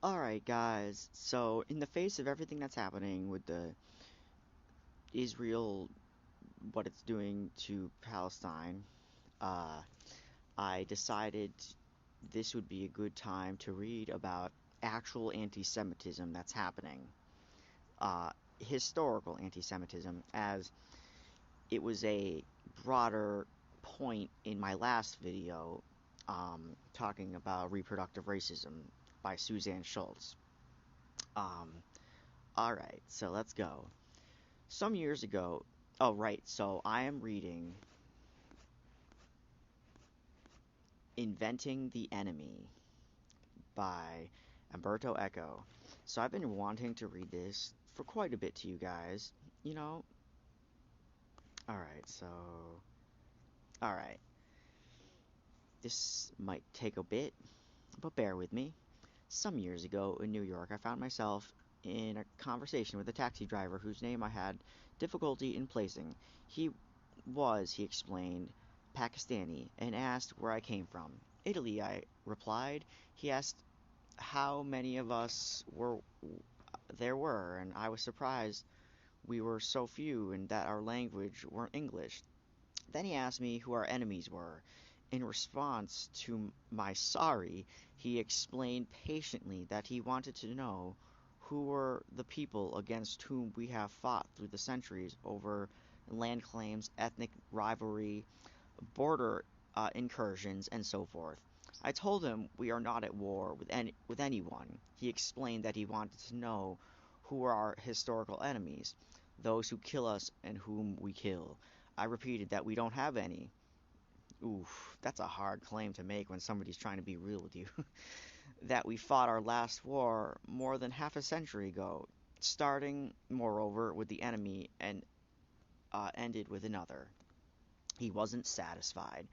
Alright, guys, so in the face of everything that's happening with the Israel, what it's doing to Palestine, uh, I decided this would be a good time to read about actual anti Semitism that's happening. Uh, Historical anti Semitism, as it was a broader point in my last video talking about reproductive racism by Suzanne Schultz. Um, Alright, so let's go. Some years ago, oh, right, so I am reading Inventing the Enemy by Umberto Eco. So I've been wanting to read this for quite a bit to you guys. You know, alright, so. Alright. This might take a bit, but bear with me. Some years ago in New York, I found myself in a conversation with a taxi driver whose name I had difficulty in placing. He explained, Pakistani, and asked where I came from. Italy, I replied. He asked how many of us there were, and I was surprised we were so few and that our language weren't English. Then he asked me who our enemies were. In response to my sorry, he explained patiently that he wanted to know who were the people against whom we have fought through the centuries over land claims, ethnic rivalry, border incursions, and so forth. I told him we are not at war with anyone. He explained that he wanted to know who are our historical enemies, those who kill us and whom we kill. I repeated that we don't have any. Oof, that's a hard claim to make when somebody's trying to be real with you. That we fought our last war more than half a century ago, starting, moreover, with the enemy and ended with another. He wasn't satisfied.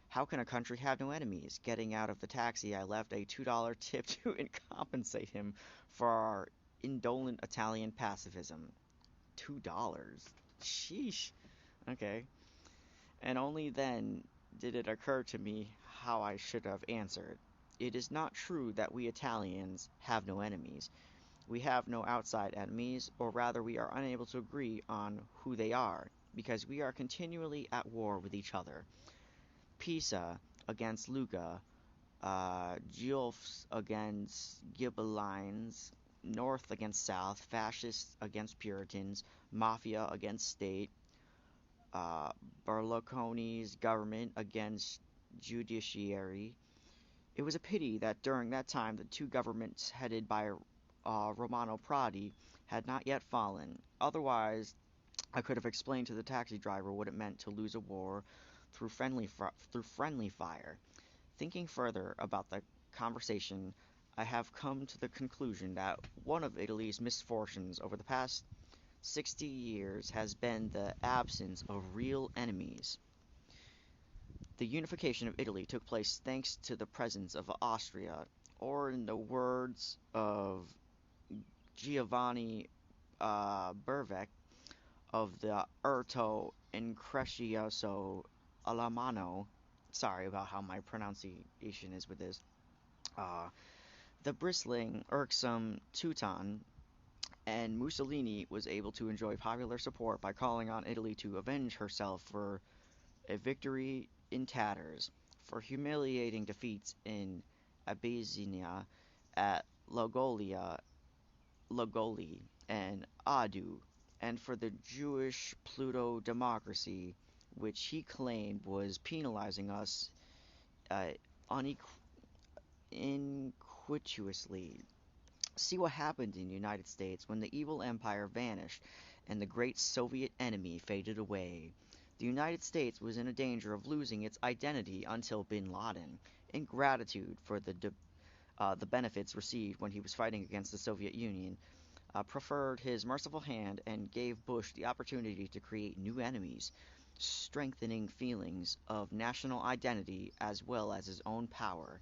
How can a country have no enemies? Getting out of the taxi, I left a $2 tip to compensate him for our indolent Italian pacifism. $2? Sheesh. Okay. And only then did it occur to me how I should have answered. It is not true that we Italians have no enemies. We have no outside enemies, or rather, we are unable to agree on who they are, because we are continually at war with each other. Pisa against Lucca, Guelphs against Ghibellines, North against South, Fascists against Puritans, Mafia against State, uh, Berlusconi's government against judiciary. It was a pity that during that time the two governments headed by Romano Prodi had not yet fallen. Otherwise, I could have explained to the taxi driver what it meant to lose a war through friendly fire. Thinking further about the conversation, I have come to the conclusion that one of Italy's misfortunes over the past 60 years has been the absence of real enemies. The unification of Italy took place thanks to the presence of Austria, or in the words of Giovanni Bervec of the Urto Increscioso Alamano. Sorry about how my pronunciation is with this. Uh, the bristling, irksome Teuton, and Mussolini was able to enjoy popular support by calling on Italy to avenge herself for a victory in tatters, for humiliating defeats in Abyssinia, at Logoli, and Adu, and for the Jewish Pluto democracy, which he claimed was penalizing us uh, iniquitously. See what happened in the United States when the evil empire vanished and the great Soviet enemy faded away. The United States was in a danger of losing its identity until Bin Laden, in gratitude for the benefits received when he was fighting against the Soviet Union, preferred his merciful hand and gave Bush the opportunity to create new enemies, strengthening feelings of national identity as well as his own power.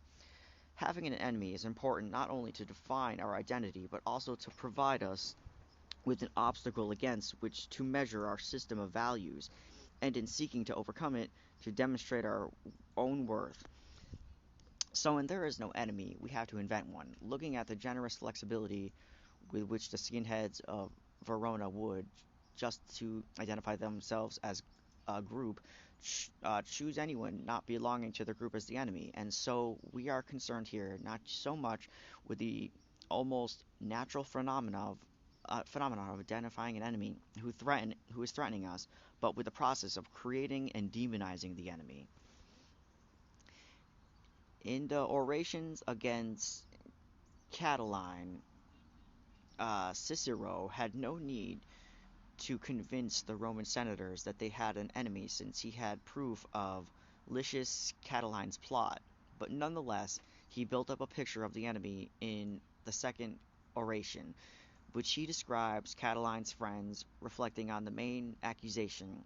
Having an enemy is important not only to define our identity, but also to provide us with an obstacle against which to measure our system of values, and in seeking to overcome it, to demonstrate our own worth. So when there is no enemy, we have to invent one. Looking at the generous flexibility with which the skinheads of Verona would, just to identify themselves as a group, choose anyone not belonging to their group as the enemy. And so we are concerned here not so much with the almost natural phenomenon of identifying an enemy who is threatening us, but with the process of creating and demonizing the enemy. In the orations against Catiline, Cicero had no need to convince the Roman senators that they had an enemy since he had proof of Lucius Catiline's plot. But nonetheless, he built up a picture of the enemy in the second oration, which he describes Catiline's friends reflecting on the main accusation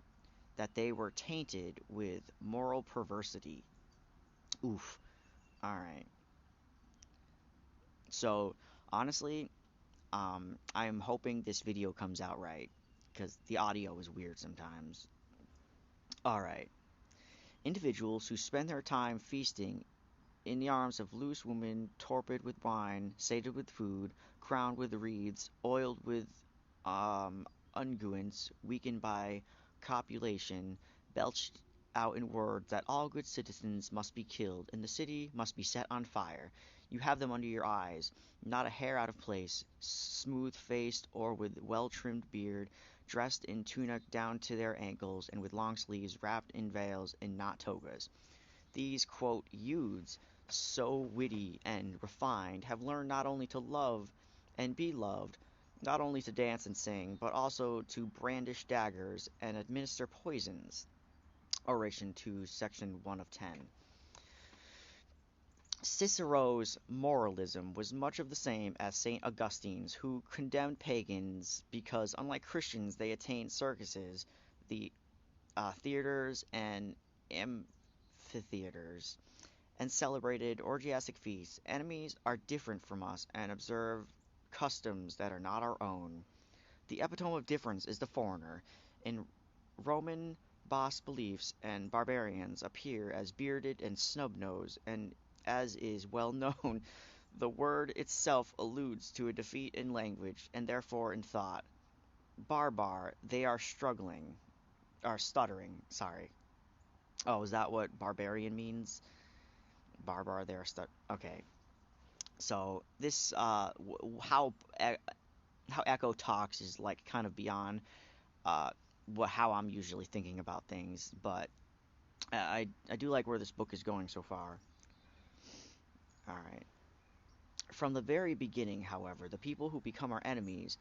that they were tainted with moral perversity. Oof. Alright. So, honestly, I am hoping this video comes out right, because the audio is weird sometimes. Alright. Individuals who spend their time feasting in the arms of loose women, torpid with wine, sated with food, crowned with wreaths, oiled with unguents, weakened by copulation, belched out in words that all good citizens must be killed, and the city must be set on fire. You have them under your eyes, not a hair out of place, smooth-faced or with well-trimmed beard, dressed in tunic down to their ankles, and with long sleeves wrapped in veils and not togas. These, quote, youths, so witty and refined, have learned not only to love and be loved, not only to dance and sing, but also to brandish daggers and administer poisons. Oration 2, section 1 of 10. Cicero's moralism was much of the same as St. Augustine's, who condemned pagans because, unlike Christians, they attained circuses, the theaters and amphitheaters, and celebrated orgiastic feasts. Enemies are different from us and observe customs that are not our own. The epitome of difference is the foreigner. In Roman bas beliefs and barbarians appear as bearded and snub-nosed, and as is well known, the word itself alludes to a defeat in language and therefore in thought. Barbar, they are stuttering, sorry. Oh, is that what barbarian means? Barbar, they are okay. So this, how Echo talks is like kind of beyond how I'm usually thinking about things, but I do like where this book is going so far. All right. From the very beginning, however, the people who become our enemies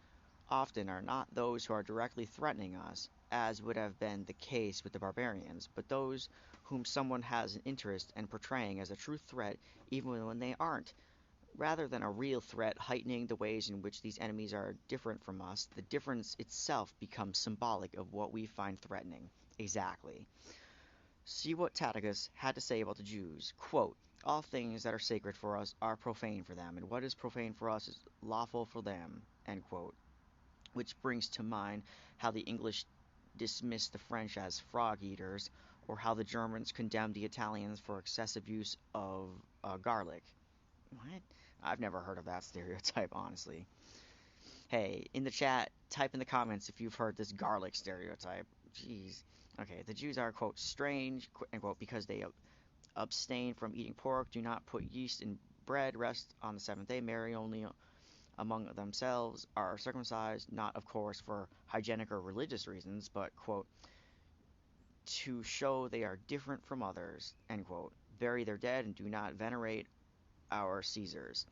often are not those who are directly threatening us, as would have been the case with the barbarians, but those whom someone has an interest in portraying as a true threat even when they aren't. Rather than a real threat heightening the ways in which these enemies are different from us, the difference itself becomes symbolic of what we find threatening. Exactly. See what Tacitus had to say about the Jews. Quote, all things that are sacred for us are profane for them, and what is profane for us is lawful for them. End quote. Which brings to mind how the English dismissed the French as frog eaters, or how the Germans condemned the Italians for excessive use of garlic. What? I've never heard of that stereotype, honestly. Hey, in the chat, type in the comments if you've heard this garlic stereotype. Jeez. Okay, the Jews are, quote, strange, end quote, because they abstain from eating pork, do not put yeast in bread, rest on the seventh day, marry only among themselves, are circumcised, not, of course, for hygienic or religious reasons, but, quote, to show they are different from others, end quote. Bury their dead and do not venerate our Caesars.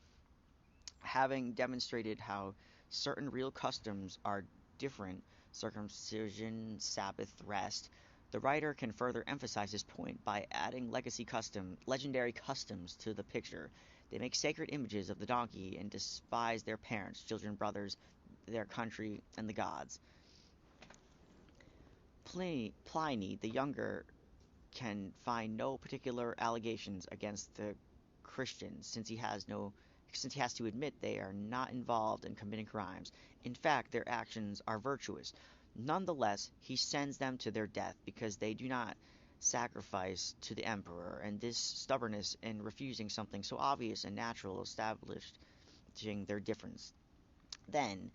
Having demonstrated how certain real customs are different, circumcision, Sabbath, rest, the writer can further emphasize his point by adding legendary customs to the picture. They make sacred images of the donkey and despise their parents, children, brothers, their country, and the gods. Pliny the Younger can find no particular allegations against the Christians since he has to admit they are not involved in committing crimes. In fact, their actions are virtuous. Nonetheless, he sends them to their death because they do not sacrifice to the emperor, and this stubbornness in refusing something so obvious and natural establishing their difference. Then,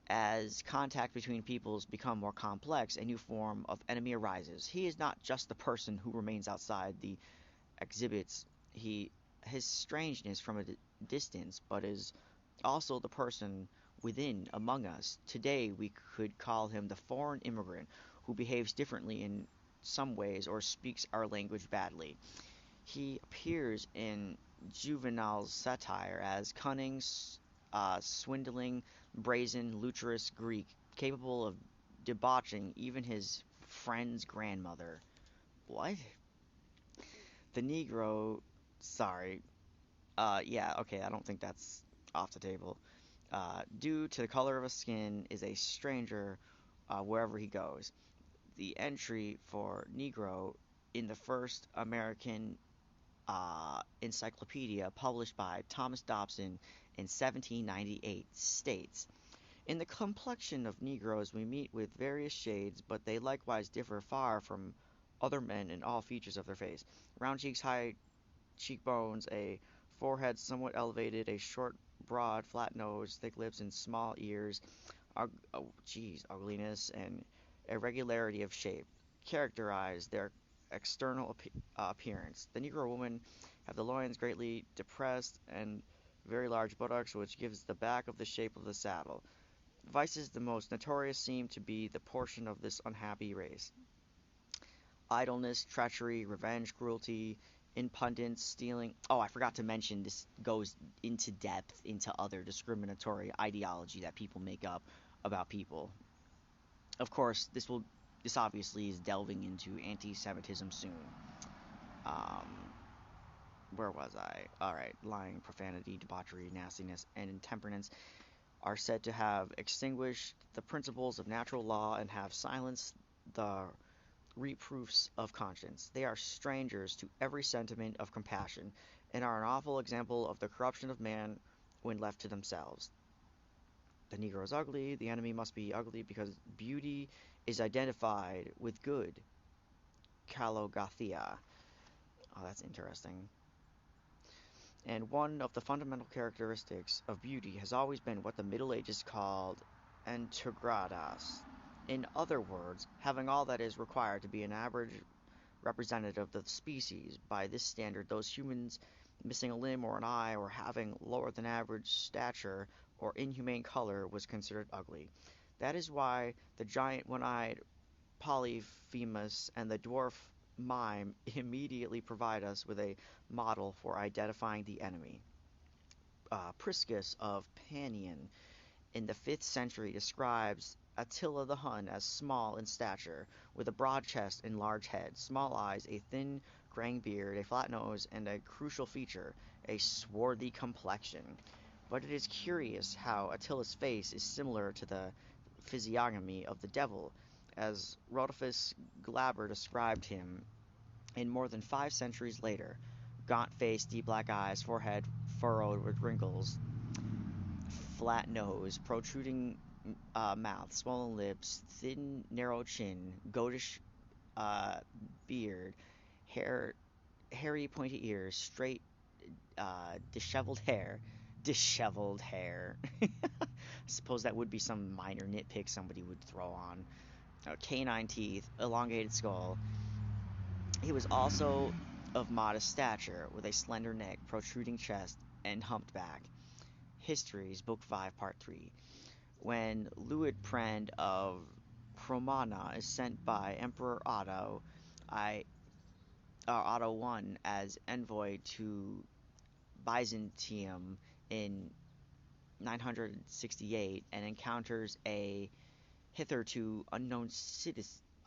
as contact between peoples become more complex, a new form of enemy arises. He is not just the person who remains outside the exhibits he his strangeness from a distance, but is also the person within among us. Today we could call him the foreign immigrant who behaves differently in some ways or speaks our language badly. He appears in Juvenal's satire as cunning, swindling, brazen, luturous Greek, capable of debauching even his friend's grandmother. What? The Negro. Sorry. Yeah, okay, I don't think that's off the table. Due to the color of his skin, is a stranger wherever he goes. The entry for Negro in the first American encyclopedia published by Thomas Dobson in 1798 states, in the complexion of Negroes we meet with various shades, but they likewise differ far from other men in all features of their face. Round cheeks, high cheekbones, a forehead somewhat elevated, a short, broad, flat nose, thick lips, and small ears, ugliness and irregularity of shape characterize their external appearance. The Negro woman have the loins greatly depressed and very large buttocks, which gives the back of the shape of the saddle. Vices the most notorious seem to be the portion of this unhappy race. Idleness, treachery, revenge, cruelty, impudence, stealing. Oh, I forgot to mention this goes into depth into other discriminatory ideology that people make up about people. Of course, this obviously is delving into anti-Semitism soon. Um, where was I? All right, lying, profanity, debauchery, nastiness, and intemperance are said to have extinguished the principles of natural law and have silenced the reproofs of conscience. They are strangers to every sentiment of compassion, and are an awful example of the corruption of man when left to themselves. The Negro is ugly, the enemy must be ugly because beauty is identified with good. Kalogathia. Oh, that's interesting. And one of the fundamental characteristics of beauty has always been what the Middle Ages called integratas. In other words, having all that is required to be an average representative of the species. By this standard, those humans missing a limb or an eye or having lower than average stature or inhumane color was considered ugly. That is why the giant one-eyed Polyphemus and the dwarf mime immediately provide us with a model for identifying the enemy. Priscus of Panion in the 5th century describes Attila the Hun as small in stature, with a broad chest and large head, small eyes, a thin graying beard, a flat nose, and a crucial feature, a swarthy complexion. But it is curious how Attila's face is similar to the physiognomy of the devil, as Rodolphus Glaber described him in more than 5 centuries later. Gaunt face, deep black eyes, forehead furrowed with wrinkles, flat nose, protruding mouth, swollen lips, thin, narrow chin, goatish beard, hair, hairy, pointy ears, straight, disheveled hair. Disheveled hair. I suppose that would be some minor nitpick somebody would throw on. Canine teeth, elongated skull. He was also of modest stature, with a slender neck, protruding chest, and humped back. Histories, Book 5, Part 3. When Luitprand of Cromana is sent by Emperor Otto I as envoy to Byzantium in 968 and encounters a hitherto unknown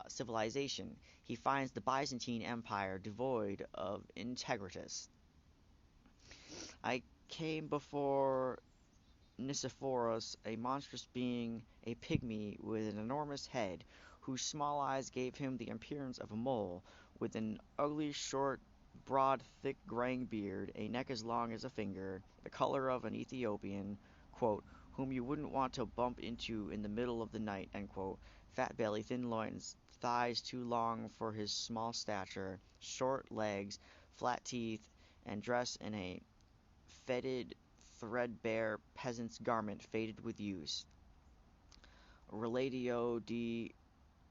civilization, he finds the Byzantine Empire devoid of integritas. I came before Nicephorus, a monstrous being, a pygmy with an enormous head, whose small eyes gave him the appearance of a mole, with an ugly, short, broad, thick, graying beard, a neck as long as a finger, the color of an Ethiopian, quote, whom you wouldn't want to bump into in the middle of the night, end quote, fat belly, thin loins, thighs too long for his small stature, short legs, flat teeth, and dressed in a fetid, threadbare peasant's garment faded with use. Relatio di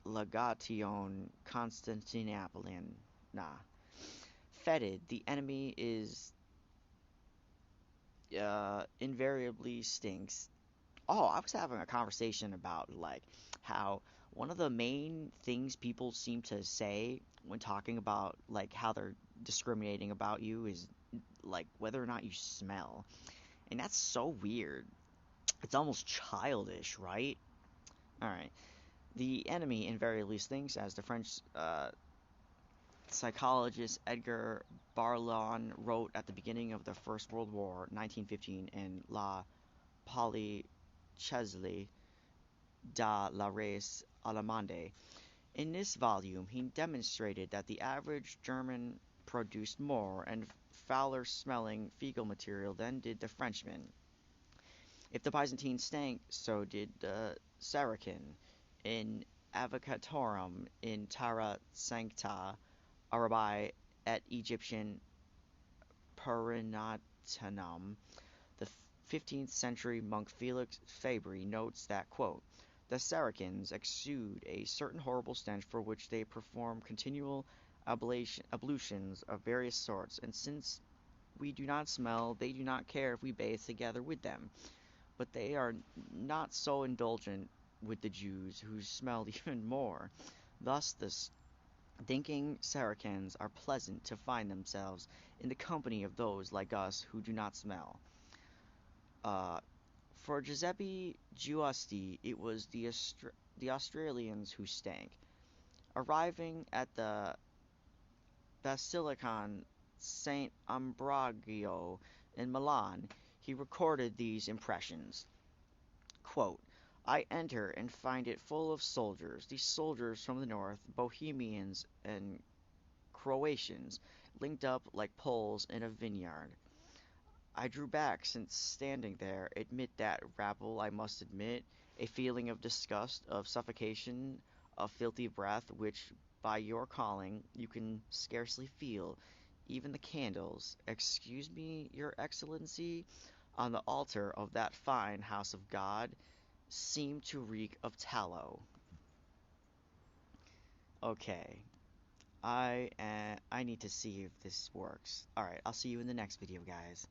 Legation Constantinopolitan. Nah. Fetid, the enemy is invariably stinks. Oh, I was having a conversation about like how one of the main things people seem to say when talking about like how they're discriminating about you is like whether or not you smell. And that's so weird. It's almost childish, right? All right. The enemy invariably stinks, as the French psychologist Edgar Barlon wrote at the beginning of the First World War, 1915, in La Policesle da la race allemande. In this volume, he demonstrated that the average German produced more and fouler smelling fecal material than did the Frenchman. If the Byzantine stank, so did the Saracen. In Avocatorum in Terra Sancta Arabi et Egyptian Perinatanum, the 15th century monk Felix Fabry notes that, quote, the Saracens exude a certain horrible stench for which they perform continual ablutions of various sorts, and since we do not smell, they do not care if we bathe together with them. But they are not so indulgent with the Jews, who smell even more. Thus the stinking Saracens are pleasant to find themselves in the company of those like us who do not smell. Uh, for Giuseppe Giusti, it was the Australians who stank. Arriving at the Basilicon St. Ambrogio in Milan, he recorded these impressions. Quote, I enter and find it full of soldiers, these soldiers from the north, Bohemians and Croatians, linked up like poles in a vineyard. I drew back, since standing there, amid that rabble, I must admit, a feeling of disgust, of suffocation, of filthy breath, which, by your calling, you can scarcely feel. Even the candles, excuse me, your excellency, on the altar of that fine house of God, seem to reek of tallow. Okay, I need to see if this works. Alright, I'll see you in the next video, guys.